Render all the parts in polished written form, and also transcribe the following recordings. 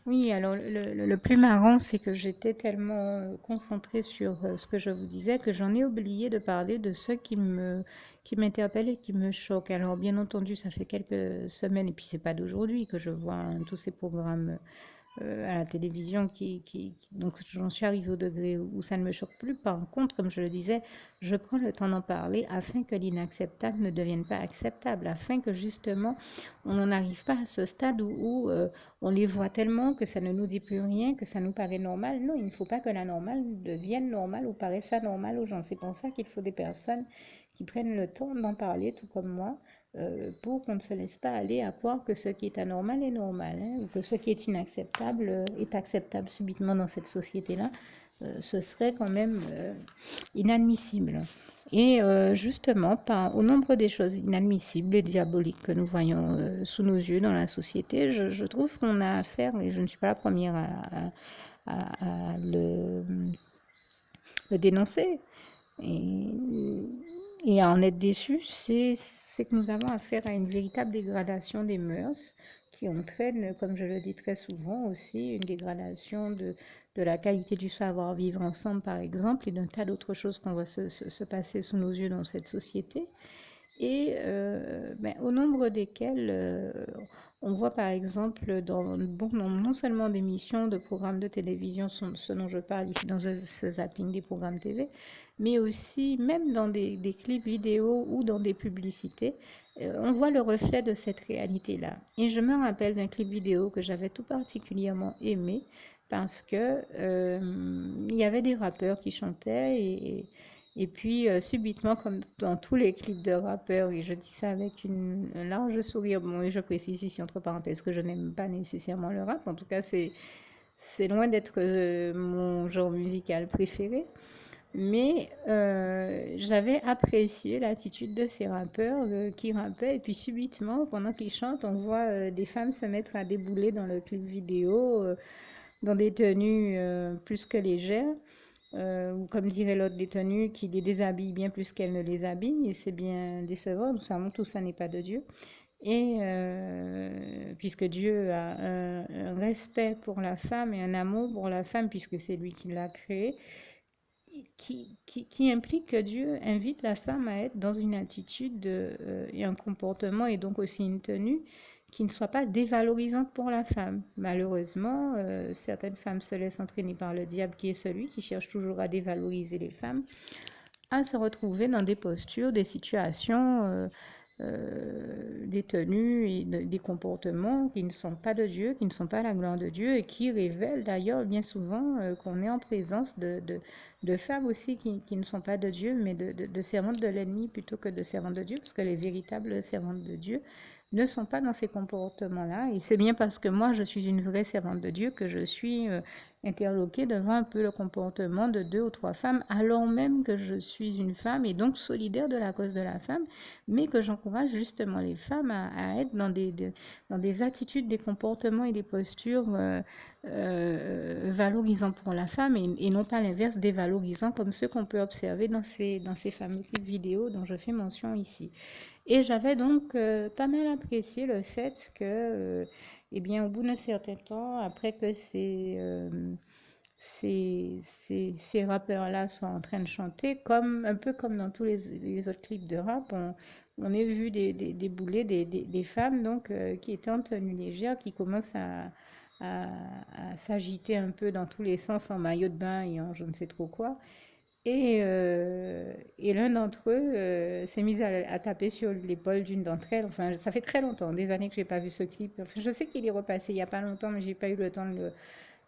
Oui, alors le plus marrant, c'est que j'étais tellement concentrée sur ce que je vous disais que j'en ai oublié de parler de ceux qui m'interpellent et qui me choquent. Alors, bien entendu, ça fait quelques semaines, et puis c'est pas d'aujourd'hui que je vois tous ces programmes à la télévision donc j'en suis arrivée au degré où ça ne me choque plus. Par contre, comme je le disais, je prends le temps d'en parler afin que l'inacceptable ne devienne pas acceptable, afin que justement on n'en arrive pas à ce stade où on les voit tellement que ça ne nous dit plus rien, que ça nous paraît normal. Non, il ne faut pas que la normale devienne normale ou paraisse anormale aux gens. C'est pour ça qu'il faut des personnes qui prennent le temps d'en parler, tout comme moi, pour qu'on ne se laisse pas aller à croire que ce qui est anormal est normal, hein, ou que ce qui est inacceptable est acceptable subitement dans cette société-là. Ce serait quand même inadmissible. Et justement, au nombre des choses inadmissibles et diaboliques que nous voyons sous nos yeux dans la société, je trouve qu'on a affaire, et je ne suis pas la première à le dénoncer, et, et à en être déçu, c'est que nous avons affaire à une véritable dégradation des mœurs qui entraîne, comme je le dis très souvent aussi, une dégradation de la qualité du savoir-vivre ensemble, par exemple, et d'un tas d'autres choses qu'on voit se passer sous nos yeux dans cette société. Et au nombre desquels on voit par exemple dans bon nombre non seulement d'émissions, de programmes de télévision, ce dont je parle ici dans ce zapping des programmes TV, mais aussi même dans des clips vidéo ou dans des publicités, on voit le reflet de cette réalité-là. Et je me rappelle d'un clip vidéo que j'avais tout particulièrement aimé parce que il y avait des rappeurs qui chantaient et puis, subitement, comme dans tous les clips de rappeurs, et je dis ça avec un large sourire, bon, et je précise ici entre parenthèses que je n'aime pas nécessairement le rap, en tout cas, c'est loin d'être mon genre musical préféré, mais j'avais apprécié l'attitude de ces rappeurs qui rappaient, et puis subitement, pendant qu'ils chantent, on voit des femmes se mettre à débouler dans le clip vidéo, dans des tenues plus que légères ou comme dirait l'autre détenu, qui les déshabille bien plus qu'elle ne les habille, et c'est bien décevant, nous savons tout ça n'est pas de Dieu. Et puisque Dieu a un respect pour la femme et un amour pour la femme, puisque c'est lui qui l'a créée, qui implique que Dieu invite la femme à être dans une attitude et un comportement et donc aussi une tenue qui ne soit pas dévalorisante pour la femme. Malheureusement, certaines femmes se laissent entraîner par le diable qui est celui qui cherche toujours à dévaloriser les femmes, à se retrouver dans des postures, des situations, des tenues et des comportements qui ne sont pas de Dieu, qui ne sont pas la gloire de Dieu et qui révèlent d'ailleurs bien souvent qu'on est en présence de femmes aussi qui ne sont pas de Dieu, mais de servantes de l'ennemi plutôt que de servantes de Dieu, parce que les véritables servantes de Dieu ne sont pas dans ces comportements-là. Et c'est bien parce que moi, je suis une vraie servante de Dieu que je suis interloquée devant un peu le comportement de deux ou trois femmes, alors même que je suis une femme et donc solidaire de la cause de la femme, mais que j'encourage justement les femmes à être dans des attitudes, des comportements et des postures valorisants pour la femme et non pas l'inverse, dévalorisants comme ceux qu'on peut observer dans ces fameux clips vidéo dont je fais mention ici. Et j'avais donc pas mal apprécié le fait que, eh bien, au bout d'un certain temps, après que ces rappeurs-là soient en train de chanter, un peu comme dans tous les autres clips de rap, on a vu débouler des femmes donc, qui étaient en tenue légère, qui commencent à, à s'agiter un peu dans tous les sens en maillot de bain et en je ne sais trop quoi. Et l'un d'entre eux s'est mis à taper sur l'épaule d'une d'entre elles. Enfin, ça fait très longtemps, des années que j'ai pas vu ce clip. Enfin, je sais qu'il est repassé il y a pas longtemps, mais j'ai pas eu le temps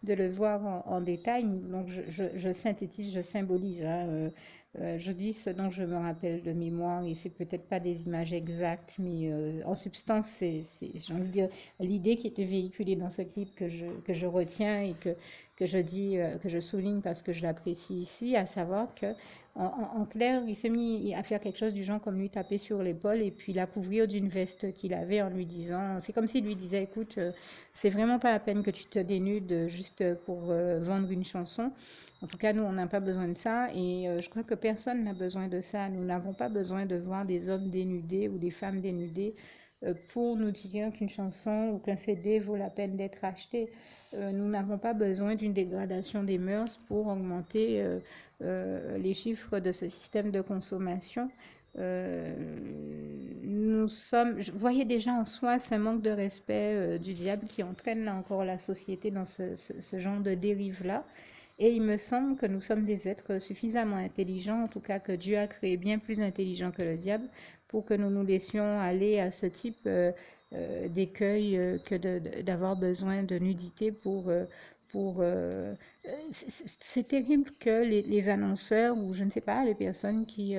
de le voir en détail. Donc, je synthétise, je symbolise, hein. Je dis ce dont je me rappelle de mémoire et c'est peut-être pas des images exactes, mais en substance, j'ai envie de dire, l'idée qui était véhiculée dans ce clip que je retiens et que je dis, que je souligne parce que je l'apprécie ici, à savoir que en clair, il s'est mis à faire quelque chose du genre comme lui taper sur l'épaule et puis la couvrir d'une veste qu'il avait en lui disant, c'est comme s'il lui disait, écoute, c'est vraiment pas la peine que tu te dénudes juste pour vendre une chanson. En tout cas, nous, on n'a pas besoin de ça et je crois que personne n'a besoin de ça. Nous n'avons pas besoin de voir des hommes dénudés ou des femmes dénudées pour nous dire qu'une chanson ou qu'un CD vaut la peine d'être acheté. Nous n'avons pas besoin d'une dégradation des mœurs pour augmenter les chiffres de ce système de consommation. Nous sommes, vous voyez déjà en soi, c'est un manque de respect du diable qui entraîne là encore la société dans ce genre de dérive-là. Et il me semble que nous sommes des êtres suffisamment intelligents, en tout cas que Dieu a créé bien plus intelligents que le diable, pour que nous nous laissions aller à ce type d'écueil que d'avoir besoin de nudité pour c'est terrible que les annonceurs ou je ne sais pas, les personnes qui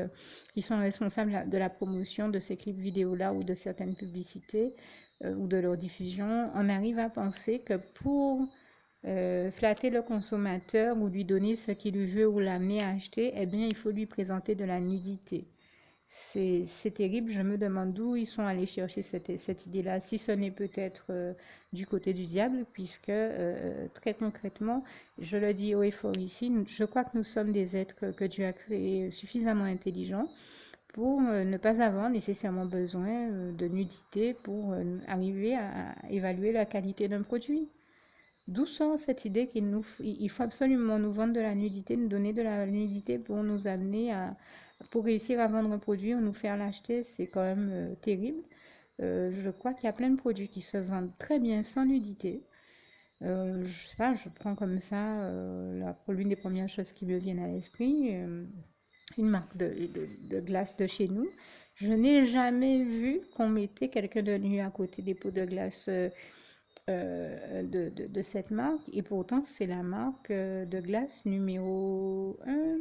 sont responsables de la promotion de ces clips vidéo-là ou de certaines publicités ou de leur diffusion, en arrivent à penser que pour flatter le consommateur ou lui donner ce qu'il veut ou l'amener à acheter, eh bien, il faut lui présenter de la nudité. C'est terrible, je me demande d'où ils sont allés chercher cette idée-là, si ce n'est peut-être du côté du diable, puisque très concrètement, je le dis haut et fort ici, je crois que nous sommes des êtres que Dieu a créés suffisamment intelligents pour ne pas avoir nécessairement besoin de nudité pour arriver à évaluer la qualité d'un produit. D'où sort cette idée il faut absolument nous vendre de la nudité, nous donner de la nudité pour nous amener pour réussir à vendre un produit ou nous faire l'acheter, c'est quand même terrible. Je crois qu'il y a plein de produits qui se vendent très bien sans nudité. Je sais pas, je prends comme ça l'une des premières choses qui me viennent à l'esprit, une marque de glace de chez nous. Je n'ai jamais vu qu'on mettait quelqu'un de nu à côté des pots de glace de cette marque et pourtant c'est la marque de glace numéro 1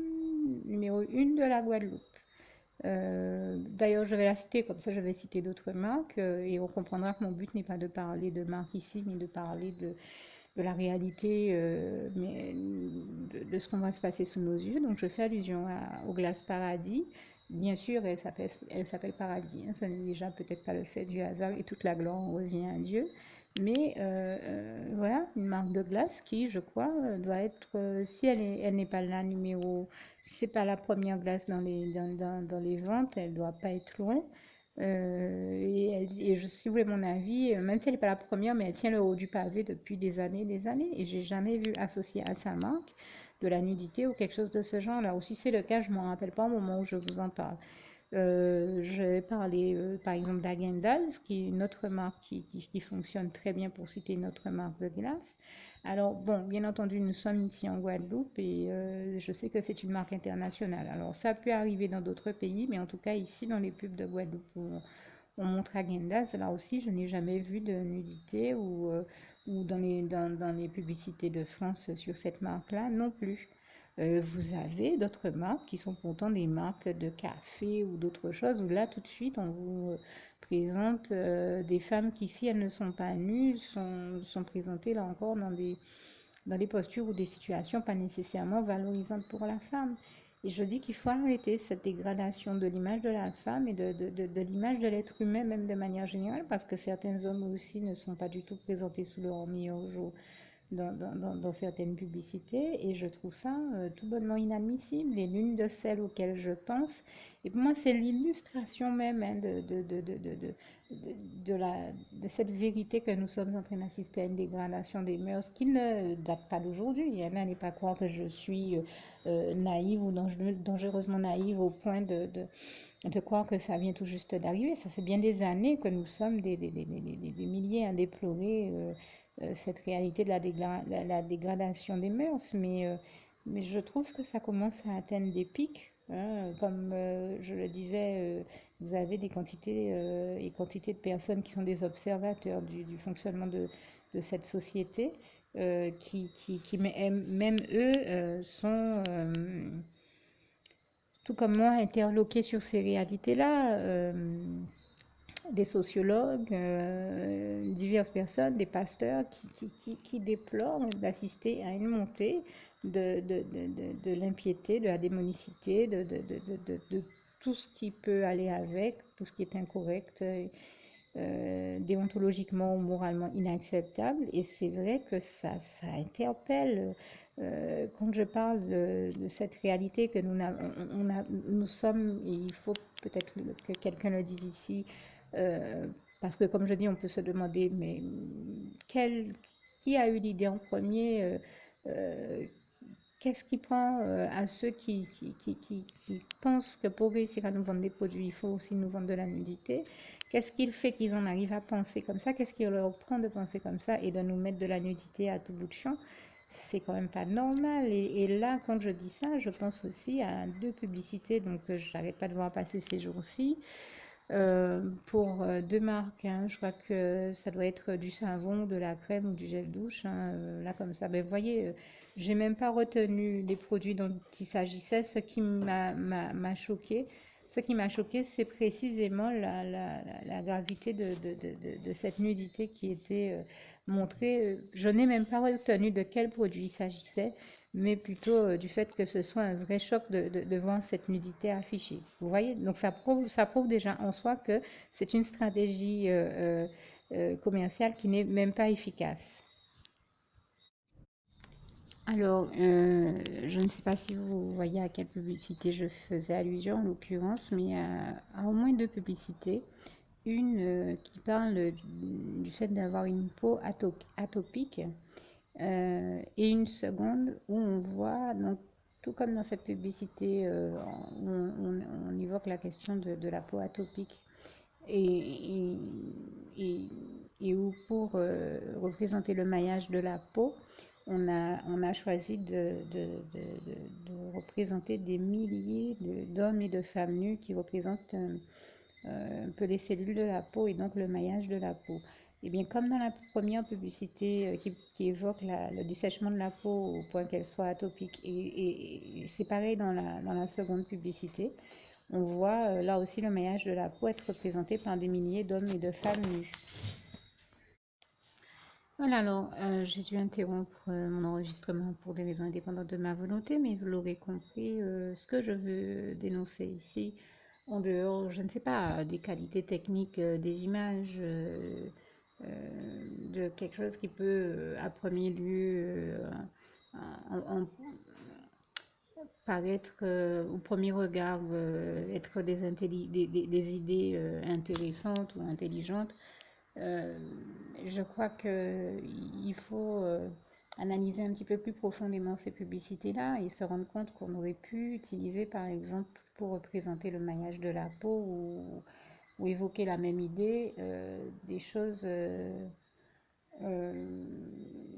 de la Guadeloupe. D'ailleurs, je vais la citer, comme ça je vais citer d'autres marques et on comprendra que mon but n'est pas de parler de marque ici, mais de parler de la réalité, de ce qu'on va se passer sous nos yeux. Donc je fais allusion aux glaces Paradis. Bien sûr, elle s'appelle Paradis. Hein. Ce n'est déjà peut-être pas le fait du hasard et toute la gloire revient à Dieu. Mais voilà, une marque de glace qui, je crois, doit être, si elle n'est pas la numéro, si c'est pas la première glace dans les ventes, elle doit pas être loin. Si vous voulez mon avis, même si elle n'est pas la première, mais elle tient le haut du pavé depuis des années, et j'ai jamais vu associer à sa marque de la nudité ou quelque chose de ce genre-là. Ou si c'est le cas, je m'en rappelle pas au moment où je vous en parle. Je vais parler par exemple d'Agendaz, qui est une autre marque qui fonctionne très bien pour citer une autre marque de glace. Alors bon, bien entendu, nous sommes ici en Guadeloupe et je sais que c'est une marque internationale. Alors ça peut arriver dans d'autres pays, mais en tout cas ici dans les pubs de Guadeloupe où on montre Agendaz, là aussi je n'ai jamais vu de nudité ou dans les publicités de France sur cette marque-là non plus. Vous avez d'autres marques qui sont pourtant des marques de café ou d'autres choses où là tout de suite on vous présente des femmes qui si elles ne sont pas nues sont présentées là encore dans des postures ou des situations pas nécessairement valorisantes pour la femme. Et je dis qu'il faut arrêter cette dégradation de l'image de la femme et de l'image de l'être humain même de manière générale parce que certains hommes aussi ne sont pas du tout présentés sous leur meilleur jour dans certaines publicités et je trouve ça tout bonnement inadmissible. Et l'une de celles auxquelles je pense, et pour moi c'est l'illustration même hein, de cette vérité que nous sommes en train d'assister à une dégradation des mœurs qui ne date pas d'aujourd'hui. N'allez pas croire que je suis naïve ou dangereusement naïve au point de croire que ça vient tout juste d'arriver. Ça fait bien des années que nous sommes des milliers à déplorer cette réalité de la dégradation des mœurs, mais je trouve que ça commence à atteindre des pics. Hein, comme je le disais, vous avez des quantités et quantités de personnes qui sont des observateurs du fonctionnement de cette société, qui même eux sont tout comme moi interloqués sur ces réalités-là. Des sociologues, diverses personnes, des pasteurs qui déplorent d'assister à une montée de l'impiété, de la démonicité, de tout ce qui peut aller avec, tout ce qui est incorrect, déontologiquement ou moralement inacceptable. Et c'est vrai que ça interpelle. Quand je parle de cette réalité que nous sommes, et il faut peut-être que quelqu'un le dise ici, Parce que comme je dis, on peut se demander, mais quel, qui a eu l'idée en premier euh, qu'est-ce qui prend à ceux qui pensent que pour réussir à nous vendre des produits, il faut aussi nous vendre de la nudité? Qu'est-ce qui fait qu'ils en arrivent à penser comme ça? Qu'est-ce qui leur prend de penser comme ça et de nous mettre de la nudité à tout bout de champ? C'est quand même pas normal. Et là, quand je dis ça, je pense aussi à deux publicités donc, que je n'arrête pas de voir passer ces jours-ci. Pour deux marques, hein, je crois que ça doit être du savon, de la crème ou du gel douche, hein, là comme ça. Ben, vous voyez, j'ai même pas retenu les produits dont il s'agissait. Ce qui m'a choqué, ce qui m'a choqué, c'est précisément la gravité de cette nudité qui était montrée. Je n'ai même pas retenu de quel produit il s'agissait, mais plutôt du fait que ce soit un vrai choc de voir cette nudité affichée. Vous voyez? Donc ça prouve déjà en soi que c'est une stratégie commerciale qui n'est même pas efficace. Alors, je ne sais pas si vous voyez à quelle publicité je faisais allusion en l'occurrence, mais à au moins deux publicités. Une qui parle du fait d'avoir une peau atopique et une seconde où on voit, donc, tout comme dans cette publicité, on évoque la question de la peau atopique et, et, et où pour représenter le maillage de la peau, on a choisi de représenter des milliers d'hommes et de femmes nus qui représentent un peu les cellules de la peau et donc le maillage de la peau. Et bien, comme dans la première publicité qui évoque le dessèchement de la peau au point qu'elle soit atopique, et c'est pareil dans la seconde publicité, on voit là aussi le maillage de la peau être représenté par des milliers d'hommes et de femmes nus. Voilà, alors j'ai dû interrompre mon enregistrement pour des raisons indépendantes de ma volonté, mais vous l'aurez compris, ce que je veux dénoncer ici, en dehors, je ne sais pas, des qualités techniques des images, de quelque chose qui peut, à premier lieu, en paraître au premier regard être des idées intéressantes ou intelligentes. Euh, je crois qu'il faut analyser un petit peu plus profondément ces publicités-là et se rendre compte qu'on aurait pu utiliser, par exemple, pour représenter le maillage de la peau ou évoquer la même idée, des choses euh,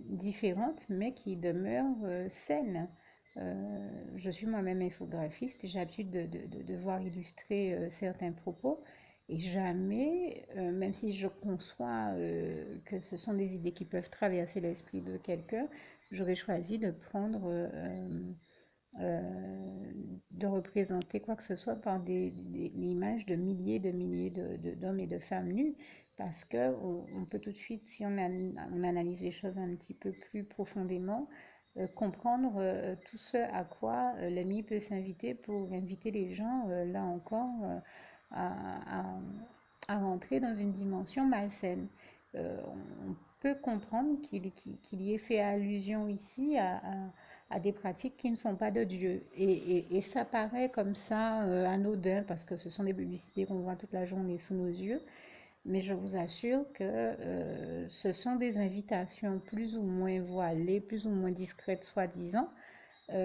différentes, mais qui demeurent saines. Je suis moi-même infographiste et j'ai l'habitude de voir illustrer certains propos. Et jamais, même si je conçois que ce sont des idées qui peuvent traverser l'esprit de quelqu'un, j'aurais choisi de prendre, de représenter quoi que ce soit par l'image de milliers d'hommes et de femmes nus, parce que on peut tout de suite, si on analyse les choses un petit peu plus profondément, comprendre tout ce à quoi l'ami peut s'inviter pour inviter les gens, là encore, à, à- à rentrer dans une dimension malsaine. On peut comprendre qu'il y ait fait allusion ici à des pratiques qui ne sont pas de Dieu. Et ça paraît comme ça anodin parce que ce sont des publicités qu'on voit toute la journée sous nos yeux, mais je vous assure que ce sont des invitations plus ou moins voilées, plus ou moins discrètes soi-disant, mais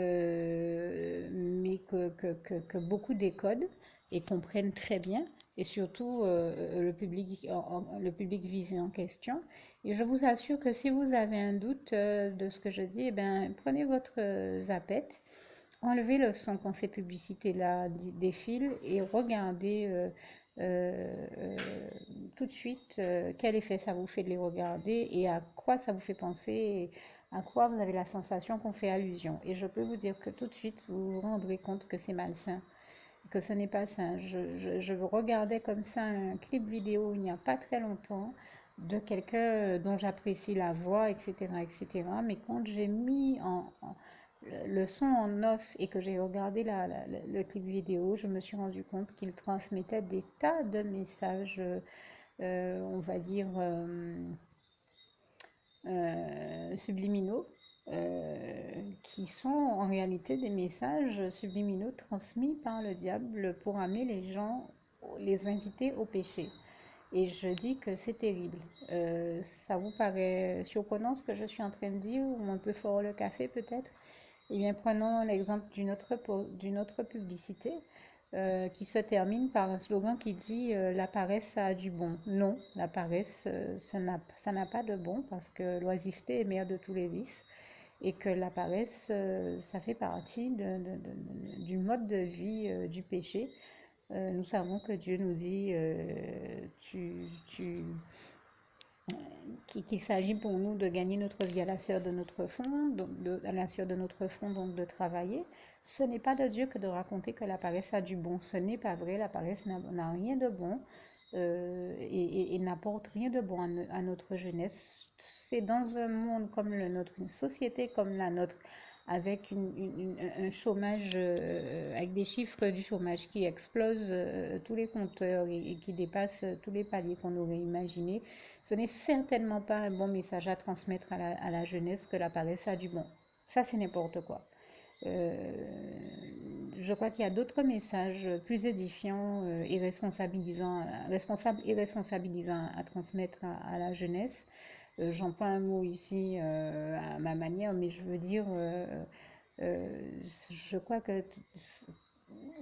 que beaucoup décodent et comprennent très bien, et surtout le public visé en question. Et je vous assure que si vous avez un doute de ce que je dis, eh ben, prenez votre zapette, enlevez le son quand ces publicités-là défilent et regardez euh, tout de suite quel effet ça vous fait de les regarder et à quoi ça vous fait penser, et à quoi vous avez la sensation qu'on fait allusion. Et je peux vous dire que tout de suite, vous vous rendrez compte que c'est malsain, que ce n'est pas sain. Je regardais comme ça un clip vidéo il n'y a pas très longtemps de quelqu'un dont j'apprécie la voix, etc., etc. Mais quand j'ai mis le son en off et que j'ai regardé le clip vidéo, je me suis rendu compte qu'il transmettait des tas de messages, on va dire, subliminaux, qui sont en réalité des messages subliminaux transmis par le diable pour amener les gens, les inviter au péché. Et je dis que c'est terrible. Ça vous paraît surprenant ce que je suis en train de dire, ou un peu fort le café peut-être? Eh bien, prenons l'exemple d'une autre publicité qui se termine par un slogan qui dit la paresse, ça a du bon. Non, la paresse, ça n'a pas de bon parce que l'oisiveté est mère de tous les vices et que la paresse, ça fait partie du mode de vie du péché. Nous savons que Dieu nous dit qu'il s'agit pour nous de gagner notre vie à la sueur de notre front, à la sueur de notre front, donc de travailler. Ce n'est pas de Dieu que de raconter que la paresse a du bon. Ce n'est pas vrai, la paresse n'a rien de bon et n'apporte rien de bon à notre jeunesse. C'est dans un monde comme le nôtre, une société comme la nôtre, avec un chômage, avec des chiffres du chômage qui explosent tous les compteurs et qui dépassent tous les paliers qu'on aurait imaginés. Ce n'est certainement pas un bon message à transmettre à la jeunesse que la paresse a du bon. Ça, c'est n'importe quoi. Euh, je crois qu'il y a d'autres messages plus édifiants et responsables et responsabilisants à transmettre à la jeunesse. J'emploie un mot ici à ma manière, mais je veux dire, je crois que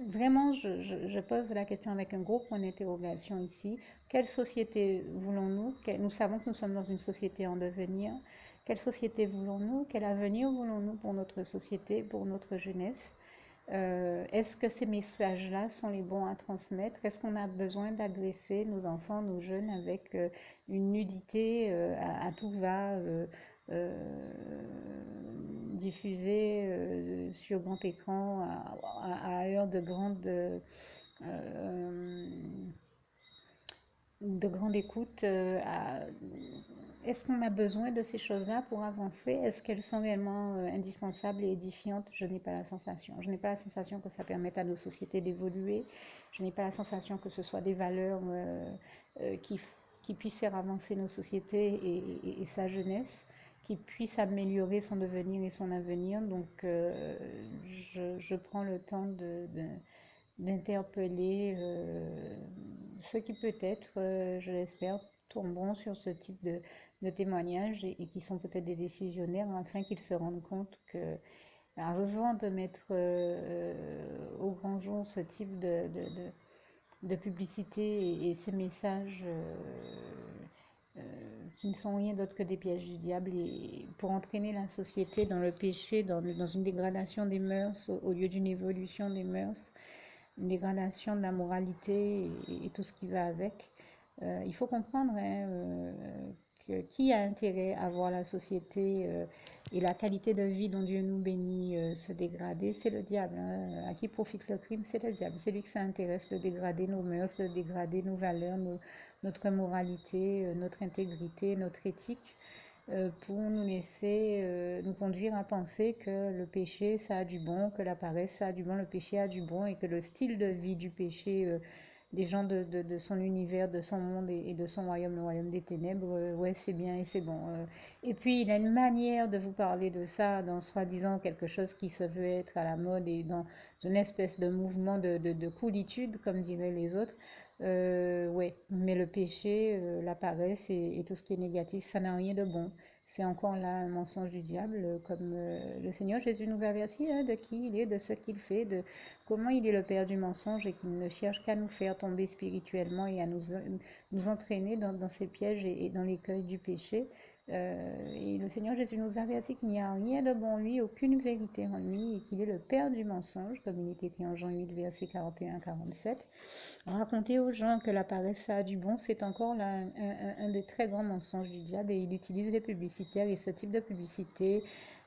vraiment, je pose la question avec un gros point d'interrogation ici. Quelle société voulons-nous? Nous savons que nous sommes dans une société en devenir. Quelle société voulons-nous? Quel avenir voulons-nous pour notre société, pour notre jeunesse? Est-ce que ces messages-là sont les bons à transmettre? Est-ce qu'on a besoin d'agresser nos enfants, nos jeunes avec une nudité à tout va euh, diffusée sur grand écran à heure de grande écoute? Est-ce qu'on a besoin de ces choses-là pour avancer? Est-ce qu'elles sont réellement indispensables et édifiantes? Je n'ai pas la sensation. Je n'ai pas la sensation que ça permette à nos sociétés d'évoluer. Je n'ai pas la sensation que ce soit des valeurs qui puissent faire avancer nos sociétés et sa jeunesse, qui puissent améliorer son devenir et son avenir. Donc, je prends le temps d'interpeller ceux qui peut-être, je l'espère, tomberont sur ce type de témoignages et qui sont peut-être des décisionnaires afin qu'ils se rendent compte que avant de mettre au grand jour ce type de publicité et ces messages qui ne sont rien d'autre que des pièges du diable et pour entraîner la société dans le péché, dans une dégradation des mœurs au lieu d'une évolution des mœurs, une dégradation de la moralité et tout ce qui va avec. Il faut comprendre hein, que qui a intérêt à voir la société et la qualité de vie dont Dieu nous bénit se dégrader, c'est le diable. Hein. À qui profite le crime, c'est le diable. C'est lui que ça intéresse de dégrader nos mœurs, de dégrader nos valeurs, notre moralité, notre intégrité, notre éthique pour nous laisser nous conduire à penser que le péché ça a du bon, que la paresse ça a du bon, le péché a du bon et que le style de vie du péché des gens de son univers, de son monde et de son royaume, le royaume des ténèbres, ouais c'est bien et c'est bon. Et puis il a une manière de vous parler de ça dans soi-disant quelque chose qui se veut être à la mode et dans une espèce de mouvement de coolitude comme diraient les autres. Ouais, mais le péché, la paresse et tout ce qui est négatif, ça n'a rien de bon. C'est encore là un mensonge du diable, comme le Seigneur Jésus nous avertit hein, de qui il est, de ce qu'il fait, de comment il est le père du mensonge et qu'il ne cherche qu'à nous faire tomber spirituellement et à nous entraîner dans ces pièges et dans l'écueil du péché. Et le Seigneur Jésus nous avertit qu'il n'y a rien de bon en lui, aucune vérité en lui, et qu'il est le père du mensonge, comme il est écrit en Jean 8, versets 41-47. Raconter aux gens que la paresse ça a du bon, c'est encore là un des très grands mensonges du diable et il utilise les publicitaires et ce type de publicité,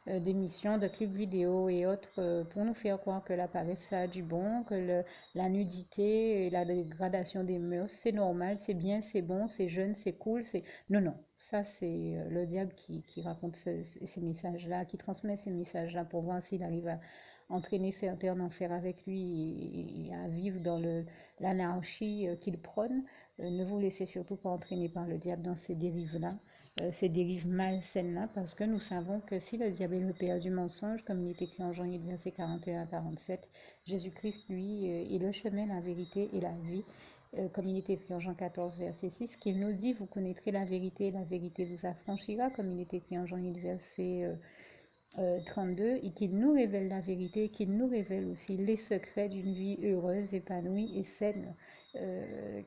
d'émissions, de clips vidéo et autres pour nous faire croire que la paresse ça a du bon, que la nudité et la dégradation des mœurs c'est normal, c'est bien, c'est bon, c'est jeune, c'est cool, c'est... Non, non, ça c'est le diable qui raconte ces messages-là, qui transmet ces messages-là pour voir s'il arrive à entraîner certains en enfer avec lui et à vivre dans l'anarchie qu'il prône. Ne vous laissez surtout pas entraîner par le diable dans ces dérives-là, ces dérives malsaines-là, parce que nous savons que si le diable est le père du mensonge, comme il est écrit en Jean 8, versets 41-47, Jésus-Christ, lui, est le chemin, la vérité et la vie. comme il est écrit en Jean 14, verset 6, qu'il nous dit, vous connaîtrez la vérité, et la vérité vous affranchira, comme il est écrit en Jean 8, verset 32, et qu'il nous révèle la vérité, et qu'il nous révèle aussi les secrets d'une vie heureuse, épanouie et saine,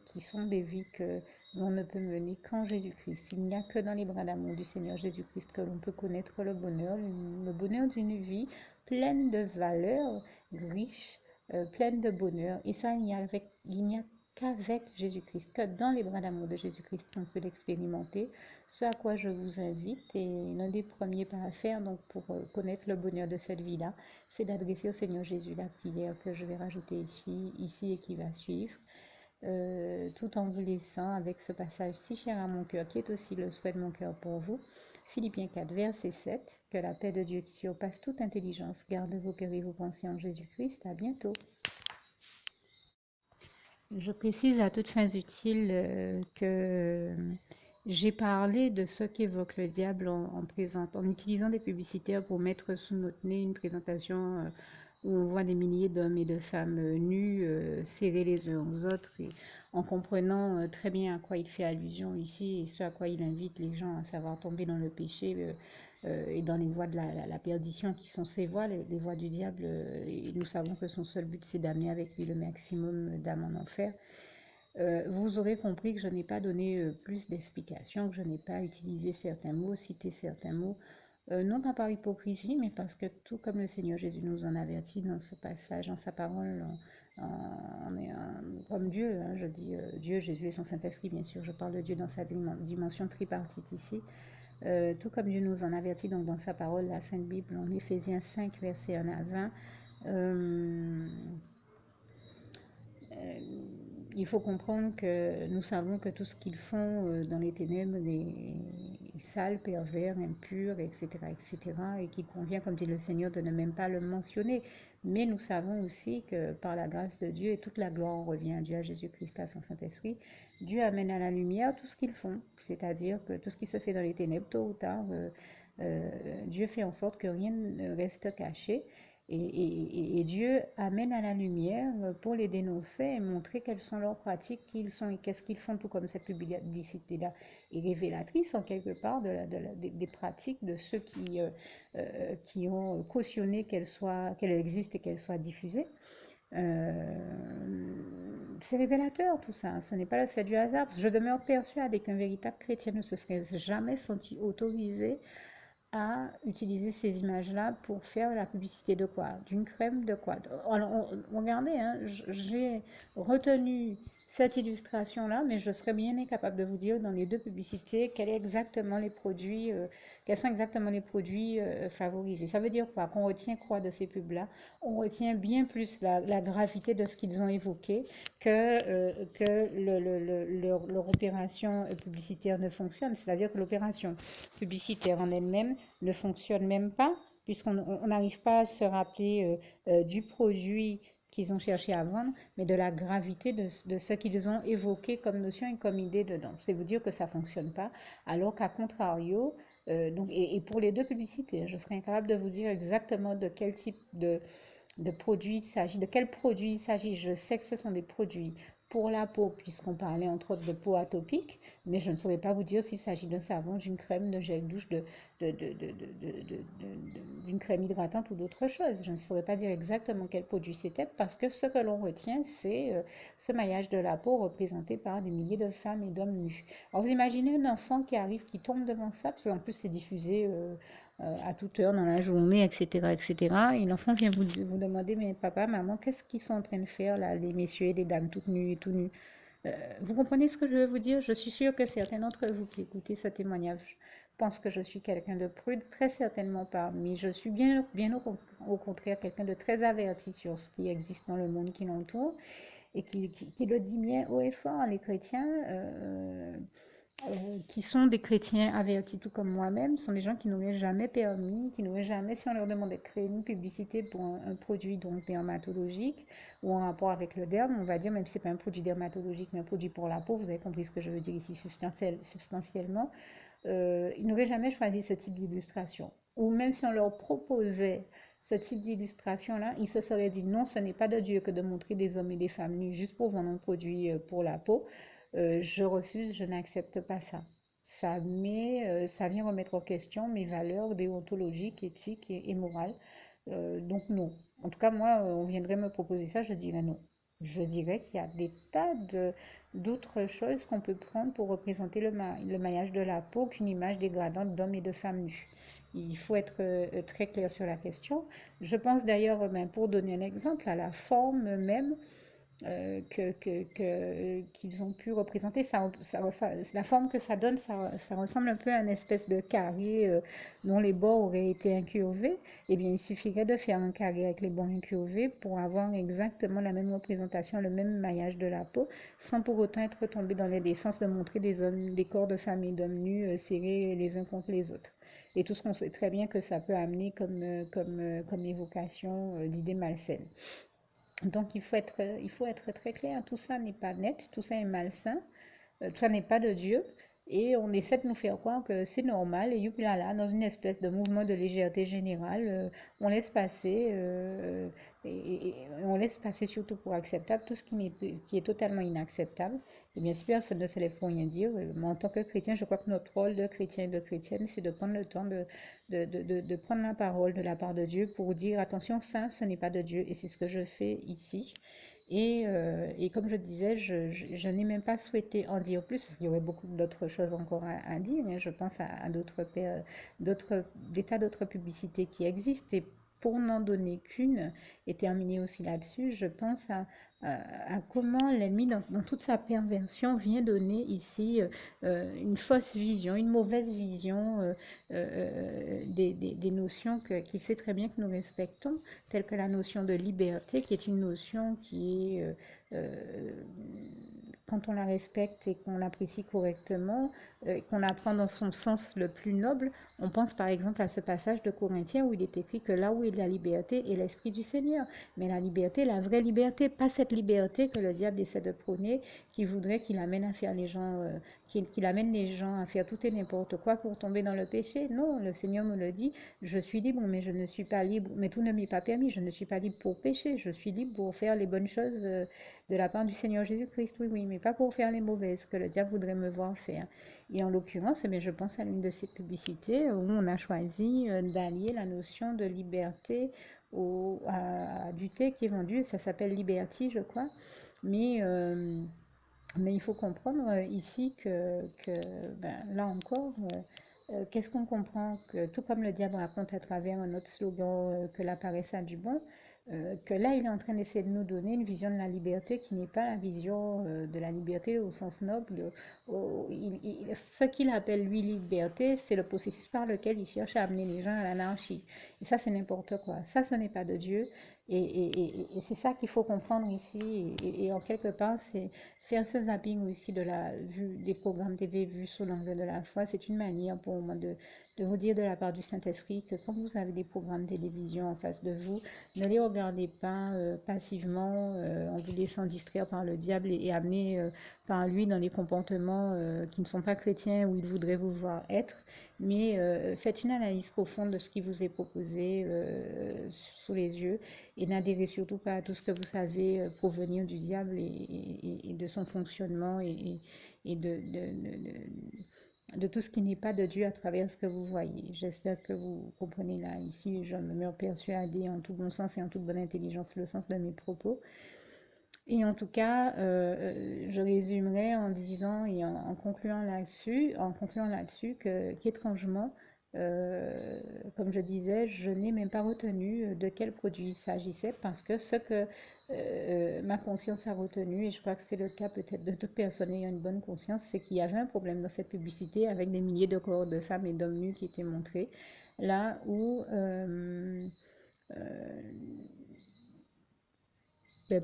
qui sont des vies que l'on ne peut mener qu'en Jésus-Christ. Il n'y a que dans les bras d'amour du Seigneur Jésus-Christ que l'on peut connaître le bonheur d'une vie pleine de valeurs, riche, pleine de bonheur. Et ça, il n'y a qu'avec Jésus-Christ, que dans les bras d'amour de Jésus-Christ, on peut l'expérimenter. Ce à quoi je vous invite, et l'un des premiers pas à faire donc, pour connaître le bonheur de cette vie-là, c'est d'adresser au Seigneur Jésus la prière que je vais rajouter ici et qui va suivre. Tout en vous laissant avec ce passage si cher à mon cœur, qui est aussi le souhait de mon cœur pour vous. Philippiens 4, verset 7. Que la paix de Dieu qui surpasse toute intelligence garde vos cœurs et vos pensées en Jésus-Christ. À bientôt. Je précise à toutes fins utiles que j'ai parlé de ce qu'évoque le diable en utilisant des publicitaires pour mettre sous notre nez une présentation où on voit des milliers d'hommes et de femmes nus, serrés les uns aux autres, et en comprenant très bien à quoi il fait allusion ici et ce à quoi il invite les gens à savoir tomber dans le péché et dans les voies de la perdition qui sont ses voies, les voies du diable. Et nous savons que son seul but, c'est d'amener avec lui le maximum d'âmes en enfer. Vous aurez compris que je n'ai pas donné plus d'explications, que je n'ai pas utilisé certains mots, cité certains mots, non pas par hypocrisie, mais parce que tout comme le Seigneur Jésus nous en avertit dans ce passage, dans sa parole, on est comme Dieu, hein, je dis Dieu, Jésus et son Saint-Esprit, bien sûr, je parle de Dieu dans sa dimension tripartite ici. Tout comme Dieu nous en avertit donc dans sa parole, la Sainte Bible, en Éphésiens 5, versets 1 à 20, il faut comprendre que nous savons que tout ce qu'ils font dans les ténèbres est sale, pervers, impur, etc., etc., et qu'il convient, comme dit le Seigneur, de ne même pas le mentionner. Mais nous savons aussi que par la grâce de Dieu, et toute la gloire revient à Dieu, à Jésus-Christ, à son Saint-Esprit, Dieu amène à la lumière tout ce qu'ils font. C'est-à-dire que tout ce qui se fait dans les ténèbres, tôt ou tard, Dieu fait en sorte que rien ne reste caché. Et Dieu amène à la lumière pour les dénoncer et montrer quelles sont leurs pratiques, qui ils sont et qu'est-ce qu'ils font, tout comme cette publicité-là est révélatrice en quelque part des pratiques de ceux qui ont cautionné qu'elle existe et qu'elle soit diffusée. C'est révélateur tout ça, ce n'est pas le fait du hasard. Je demeure persuadée qu'un véritable chrétien ne se serait jamais senti autorisé à utiliser ces images-là pour faire la publicité de quoi? D'une crème de quoi? Alors, regardez, hein, j'ai retenu cette illustration-là, mais je serais bien incapable de vous dire dans les deux publicités quels sont exactement les produits favorisés. Ça veut dire quoi? Qu'on retient quoi de ces pubs-là? On retient bien plus la gravité de ce qu'ils ont évoqué que leur opération publicitaire ne fonctionne. C'est-à-dire que l'opération publicitaire en elle-même ne fonctionne même pas, puisqu'on n'arrive pas à se rappeler du produit qu'ils ont cherché à vendre, mais de la gravité de ce qu'ils ont évoqué comme notion et comme idée dedans. C'est vous dire que ça ne fonctionne pas, alors qu'à contrario, et pour les deux publicités, je serais incapable de vous dire exactement de quel type de produit il s'agit, de quel produit il s'agit. Je sais que ce sont des produits pour la peau, puisqu'on parlait entre autres de peau atopique, mais je ne saurais pas vous dire s'il s'agit d'un savon, d'une crème, d'un gel douche, d'une crème hydratante ou d'autre chose. Je ne saurais pas dire exactement quel produit c'était, parce que ce que l'on retient, c'est ce maillage de la peau représenté par des milliers de femmes et d'hommes nus. Alors vous imaginez un enfant qui arrive, qui tombe devant ça, parce qu'en plus c'est diffusé à toute heure dans la journée, etc., etc. Et l'enfant vient vous demander, mais papa, maman, qu'est-ce qu'ils sont en train de faire là, les messieurs et les dames toutes nues et tout nus? Vous comprenez ce que je veux vous dire? Je suis sûre que certains d'entre vous qui écoutez ce témoignage pensent que je suis quelqu'un de prude, très certainement pas, mais je suis bien au contraire quelqu'un de très averti sur ce qui existe dans le monde qui l'entoure et qui le dit bien haut et fort. Les chrétiens qui sont des chrétiens avertis tout comme moi-même, sont des gens qui n'auraient jamais permis, qui n'auraient jamais, si on leur demandait de créer une publicité pour un produit donc dermatologique ou en rapport avec le derme, on va dire, même si ce n'est pas un produit dermatologique, mais un produit pour la peau, vous avez compris ce que je veux dire ici substantiellement, ils n'auraient jamais choisi ce type d'illustration. Ou même si on leur proposait ce type d'illustration-là, il se serait dit non, ce n'est pas de Dieu que de montrer des hommes et des femmes nus juste pour vendre un produit pour la peau. Je refuse, je n'accepte pas ça. Ça vient remettre en question mes valeurs déontologiques, éthiques et morales. Donc non. En tout cas, moi, on viendrait me proposer ça, je dirais non. Je dirais qu'il y a des tas d'autres choses qu'on peut prendre pour représenter le maillage de la peau qu'une image dégradante d'hommes et de femmes nus. Il faut être très clair sur la question. Je pense d'ailleurs, pour donner un exemple, à la forme même qu'ils ont pu représenter. La forme que ça donne, ça ressemble un peu à une espèce de carré dont les bords auraient été incurvés. Eh bien, il suffirait de faire un carré avec les bords incurvés pour avoir exactement la même représentation, le même maillage de la peau, sans pour autant être tombé dans l'indécence de montrer des corps de femmes et d'hommes nus serrés les uns contre les autres. Et tout ce qu'on sait très bien que ça peut amener comme évocation d'idées malsaines. Donc il faut être très clair, tout ça n'est pas net, tout ça est malsain, tout ça n'est pas de Dieu. Et on essaie de nous faire croire que c'est normal, et youpi là, dans une espèce de mouvement de légèreté générale, on laisse passer, on laisse passer surtout pour acceptable tout ce qui est totalement inacceptable. Et bien sûr, personne ne se lève pour rien dire. Mais en tant que chrétien, je crois que notre rôle de chrétien et de chrétienne, c'est de prendre le temps de prendre la parole de la part de Dieu pour dire attention, ça, ce n'est pas de Dieu, et c'est ce que je fais ici. Et comme je disais, je n'ai même pas souhaité en dire plus. Il y aurait beaucoup d'autres choses encore à dire, mais je pense à des tas d'autres publicités qui existent. Et pour n'en donner qu'une, et terminer aussi là-dessus, je pense à comment l'ennemi, dans toute sa perversion, vient donner ici une fausse vision, une mauvaise vision des notions qu'il sait très bien que nous respectons, telles que la notion de liberté, qui est une notion qui est, quand on la respecte et qu'on l'apprécie correctement, qu'on la prend dans son sens le plus noble, on pense par exemple à ce passage de Corinthiens où il est écrit que là où est la liberté est l'Esprit du Seigneur. Mais la liberté, la vraie liberté, pas cette liberté que le diable essaie de prôner, qui voudrait qu'il amène à faire les gens, qu'il amène les gens à faire tout et n'importe quoi pour tomber dans le péché. Non, le Seigneur me le dit, je suis libre, mais je ne suis pas libre, mais tout ne m'est pas permis, je ne suis pas libre pour pécher, je suis libre pour faire les bonnes choses de la part du Seigneur Jésus-Christ, oui, oui, mais pas pour faire les mauvaises que le diable voudrait me voir faire. Et en l'occurrence, eh bien, je pense à l'une de ces publicités où on a choisi d'allier la notion de liberté du thé qui est vendu, ça s'appelle Liberty, je crois, mais, euh, mais il faut comprendre ici là encore, qu'est-ce qu'on comprend que, tout comme le diable raconte à travers un autre slogan que la paresse a du bon, que là, il est en train d'essayer de nous donner une vision de la liberté qui n'est pas la vision de la liberté au sens noble. Ce qu'il appelle, lui, liberté, c'est le processus par lequel il cherche à amener les gens à l'anarchie. Et ça, c'est n'importe quoi. Ça, ce n'est pas de Dieu. Et c'est ça qu'il faut comprendre ici. Et en quelque part, c'est faire ce zapping aussi des programmes TV vus sous l'angle de la foi. C'est une manière pour moi de vous dire de la part du Saint-Esprit que quand vous avez des programmes télévision en face de vous, ne les regardez pas passivement en vous laissant distraire par le diable et amener par lui dans les comportements qui ne sont pas chrétiens où il voudrait vous voir être, mais faites une analyse profonde de ce qui vous est proposé sous les yeux et n'adhérez surtout pas à tout ce que vous savez provenir du diable et de son fonctionnement et de tout ce qui n'est pas de Dieu à travers ce que vous voyez. J'espère que vous comprenez là, ici, je me mets persuader en tout bon sens et en toute bonne intelligence le sens de mes propos. Et en tout cas, je résumerai en disant et en concluant là-dessus qu'étrangement, comme je disais, je n'ai même pas retenu de quel produit il s'agissait parce que ce que ma conscience a retenu, et je crois que c'est le cas peut-être de toute personne ayant une bonne conscience, c'est qu'il y avait un problème dans cette publicité avec des milliers de corps de femmes et d'hommes nus qui étaient montrés, là où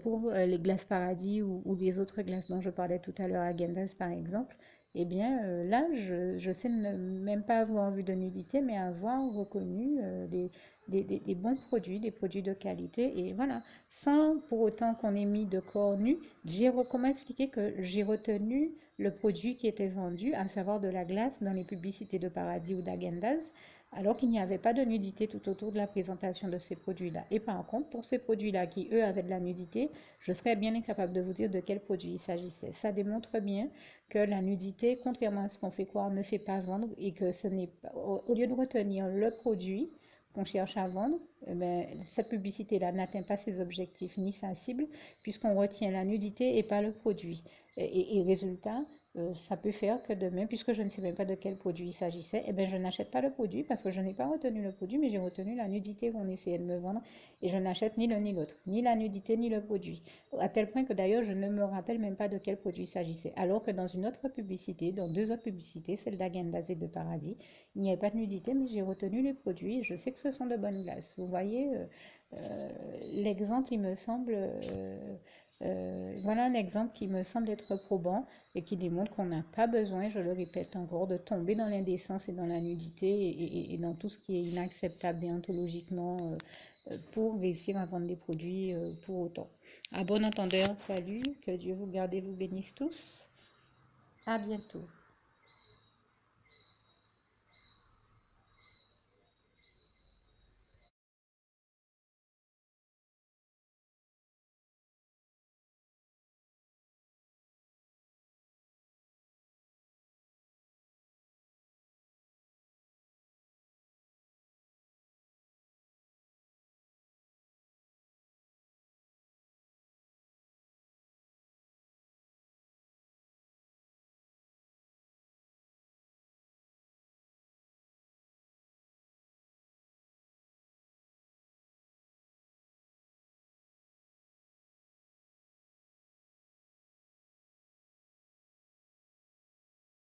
pour les glaces paradis ou les autres glaces dont je parlais tout à l'heure à Gendaz par exemple, eh bien là, je sais même pas avoir vu de nudité, mais avoir reconnu des bons produits, des produits de qualité, et voilà, sans pour autant qu'on ait mis de corps nus. Comment expliquer que j'ai retenu le produit qui était vendu, à savoir de la glace dans les publicités de Paradis ou d'Agendaz, alors qu'il n'y avait pas de nudité tout autour de la présentation de ces produits-là. Et par contre, pour ces produits-là qui, eux, avaient de la nudité, je serais bien incapable de vous dire de quel produit il s'agissait. Ça démontre bien que la nudité, contrairement à ce qu'on fait croire, ne fait pas vendre et que ce n'est pas, au lieu de retenir le produit qu'on cherche à vendre, eh bien, cette publicité-là n'atteint pas ses objectifs ni sa cible, puisqu'on retient la nudité et pas le produit. Et résultat, ça peut faire que demain, puisque je ne sais même pas de quel produit il s'agissait, eh bien, je n'achète pas le produit parce que je n'ai pas retenu le produit, mais j'ai retenu la nudité qu'on essayait de me vendre et je n'achète ni l'un ni l'autre, ni la nudité ni le produit. À tel point que d'ailleurs, je ne me rappelle même pas de quel produit il s'agissait. Alors que dans une autre publicité, dans deux autres publicités, celle d'Agendas et de Paradis, il n'y avait pas de nudité, mais j'ai retenu les produits et je sais que ce sont de bonnes glaces. Vous voyez, l'exemple, il me semble, voilà un exemple qui me semble être probant et qui démontre qu'on n'a pas besoin, je le répète encore, de tomber dans l'indécence et dans la nudité et dans tout ce qui est inacceptable déontologiquement pour réussir à vendre des produits pour autant. À bon entendeur, salut, que Dieu vous garde et vous bénisse tous. À bientôt.